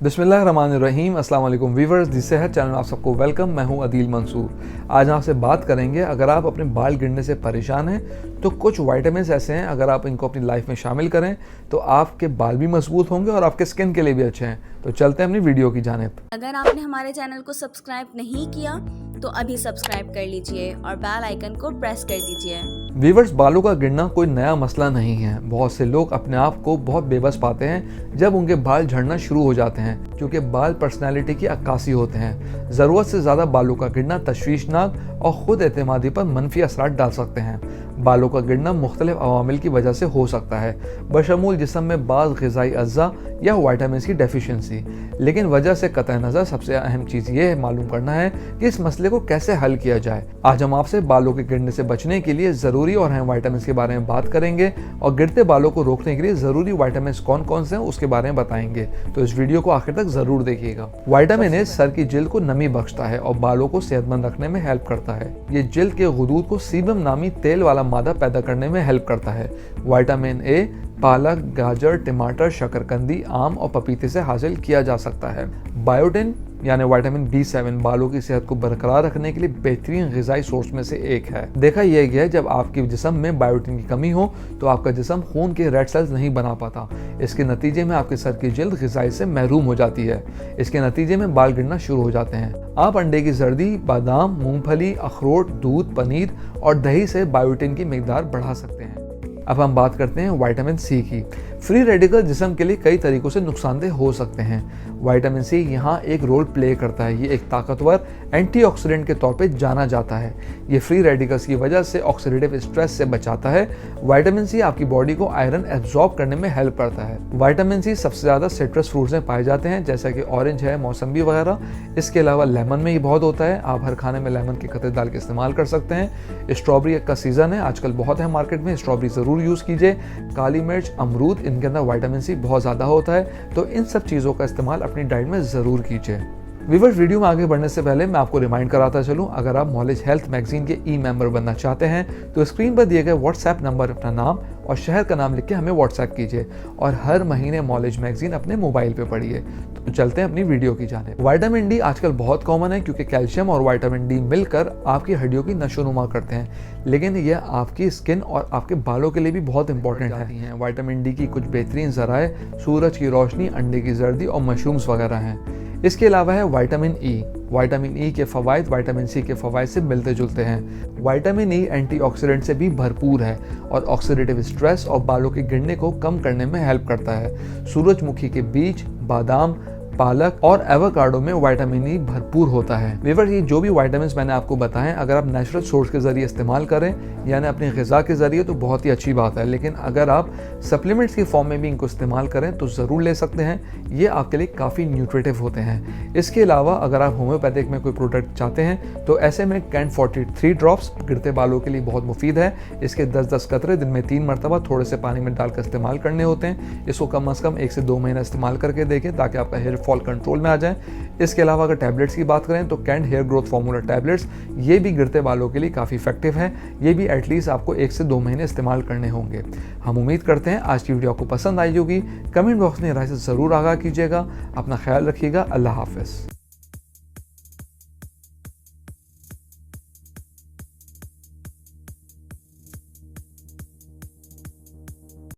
बिस्मिल्लाहिर्रहमानिर्रहीम। अस्सलाम वालेकुम व्यूअर्स, दी सेहत चैनल में आप सबको वेलकम। मैं हूं अदील मंसूर। आज हम आपसे बात करेंगे, अगर आप अपने बाल गिरने से परेशान हैं तो कुछ विटामिन्स ऐसे हैं, अगर आप इनको अपनी लाइफ में शामिल करें तो आपके बाल भी मजबूत होंगे और आपके स्किन के लिए भी अच्छे हैं। तो चलते हैं अपनी वीडियो की जानिब। अगर आपने हमारे चैनल को सब्सक्राइब नहीं किया तो अभी सब्सक्राइब कर लीजिए और बेल आइकन को प्रेस कर दीजिए। व्यूअर्स, बालों का गिरना कोई नया मसला नहीं है। बहुत से लोग अपने आप को बहुत बेबस पाते हैं जब उनके बाल झड़ना शुरू हो जाते हैं, क्योंकि बाल पर्सनैलिटी की अक्कासी होते हैं। ज़रूरत से ज़्यादा बालों का गिरना तशवीशनाक और ख़ुद एतमादी पर मनफी असरात डाल सकते हैं। बालों का गिरना मुख्तलिफ अवामिल की वजह से हो सकता है, बशमूल जिस्म में बाज़ ग़िज़ाई अज्जा या विटामिन की डेफिशिएंसी। लेकिन वजह से कतई नज़र सबसे अहम चीज़ ये मालूम करना है कि इस मसले को कैसे हल किया जाए। आज हम आपसे बालों के गिरने से बचने के लिए ज़रूरी और अहम विटामिन के बारे में बात करेंगे और गिरते बालों को रोकने के लिए ज़रूरी विटामिन कौन कौन से हैं उसके बारे में बताएंगे। तो इस वीडियो को आखिर तक ज़रूर देखिएगा। विटामिन ए सर की जिल्द को नमी बख्शता है और बालों को सेहतमंद रखने में हेल्प करता है। ये जिल्द के गुदूद को सीबम नामी तेल वाला मादा पैदा करने में हेल्प करता है। विटामिन ए पालक, गाजर, टमाटर, शकरकंदी, आम और पपीते से हासिल किया जा सकता है। बायोटिन यानी विटामिन B7 बालों की सेहत को बरकरार रखने के लिए बेहतरीन ग़िज़ाई सोर्स में से एक है। देखा यह गया है, जब आपके जिस्म में बायोटिन की कमी हो तो आपका जिस्म खून के रेड सेल्स नहीं बना पाता। इसके नतीजे में आपके सर की जिल्द ग़िज़ाई से महरूम हो जाती है। इसके नतीजे में बाल गिरना शुरू हो जाते हैं। आप अंडे की जर्दी, बादाम, मूंगफली, अखरोट, दूध, पनीर और दही से बायोटिन की मिकदार बढ़ा सकते हैं। अब हम बात करते हैं विटामिन सी की। फ्री रेडिकल जिस्म के लिए कई तरीकों से नुकसानदेह हो सकते हैं। विटामिन सी यहाँ एक रोल प्ले करता है। ये एक ताकतवर एंटीऑक्सीडेंट के तौर पे जाना जाता है। ये फ्री रेडिकल्स की वजह से ऑक्सीडेटिव स्ट्रेस से बचाता है। विटामिन सी आपकी बॉडी को आयरन एब्जॉर्ब करने में हेल्प करता है। विटामिन सी सबसे ज़्यादा सिट्रस फ्रूट्स में पाए जाते हैं, जैसा कि ऑरेंज है, मौसम्बी वगैरह। इसके अलावा लेमन में ये बहुत होता है। आप हर खाने में लेमन के कतरे डाल के इस्तेमाल कर सकते हैं। स्ट्रॉबेरी का सीज़न है, आजकल बहुत है मार्केट में, स्ट्रॉबेरी ज़रूर यूज़ कीजिए। काली मिर्च, अमरूद, इनके अंदर विटामिन सी बहुत ज़्यादा होता है, तो इन सब चीज़ों का इस्तेमाल अपनी डाइट में ज़रूर कीजिए। व्यूअर्स, वीडियो में आगे बढ़ने से पहले मैं आपको रिमाइंड कराता चलूं, अगर आप नॉलेज हेल्थ मैगजीन के मेंबर बनना चाहते हैं तो स्क्रीन पर दिए गए व्हाट्सएप नंबर अपना नाम और शहर का नाम लिख के हमें व्हाट्सएप कीजिए और हर महीने नॉलेज मैगजीन अपने मोबाइल पे पढ़िए। तो चलते हैं अपनी वीडियो की जानिब। विटामिन डी आजकल बहुत कॉमन है, क्योंकि कैल्शियम और विटामिन डी मिलकर आपकी हड्डियों की नशोनुमा करते हैं, लेकिन यह आपकी स्किन और आपके बालों के लिए भी बहुत इंपॉर्टेंट है। विटामिन डी की कुछ बेहतरीन ज़राए सूरज की रोशनी, अंडे की जर्दी और मशरूम्स वगैरह हैं। इसके अलावा है विटामिन ई। विटामिन ई के फ़वाइद विटामिन सी के फ़वाइद से मिलते जुलते हैं। विटामिन ई एंटीऑक्सीडेंट से भी भरपूर है और ऑक्सीडेटिव स्ट्रेस और बालों के गिरने को कम करने में हेल्प करता है। सूरजमुखी के बीज, बादाम, पालक और एवोकाडो में विटामिन ई भरपूर होता है। व्यूअर्स, ये जो भी विटामिन्स मैंने आपको बताएं, अगर आप नेचुरल सोर्स के जरिए इस्तेमाल करें यानी अपनी ग़िज़ा के जरिए तो बहुत ही अच्छी बात है, लेकिन अगर आप सप्लीमेंट्स की फॉर्म में भी इनको इस्तेमाल करें तो ज़रूर ले सकते हैं। ये आपके लिए काफ़ी न्यूट्रिटिव होते हैं। इसके अलावा अगर आप होम्योपैथिक में कोई प्रोडक्ट चाहते हैं तो ऐसे में कैंट 43 ड्रॉप्स गिरते बालों के लिए बहुत मुफीद है। इसके 10-10 कतरे दिन में 3 मरतबा थोड़े से पानी में डालकर इस्तेमाल करने होते हैं। इसको कम से कम 1 से 2 महीना इस्तेमाल करके देखें ताकि आपका हेयर फॉल कंट्रोल में आ जाए। इसके अलावा अगर टैबलेट्स की बात करें तो can't hair growth formula tablets, ये भी गिरते बालों के लिए काफ़ी इफेक्टिव है। ये भी एटलीस्ट आपको 1 से 2 महीने इस्तेमाल करने होंगे। हम उम्मीद करते हैं आज की वीडियो आपको पसंद आई होगी। कमेंट बॉक्स में राय से ज़रूर आगाह कीजिएगा। अपना ख्याल रखिएगा। अल्लाह हाफ़िज़।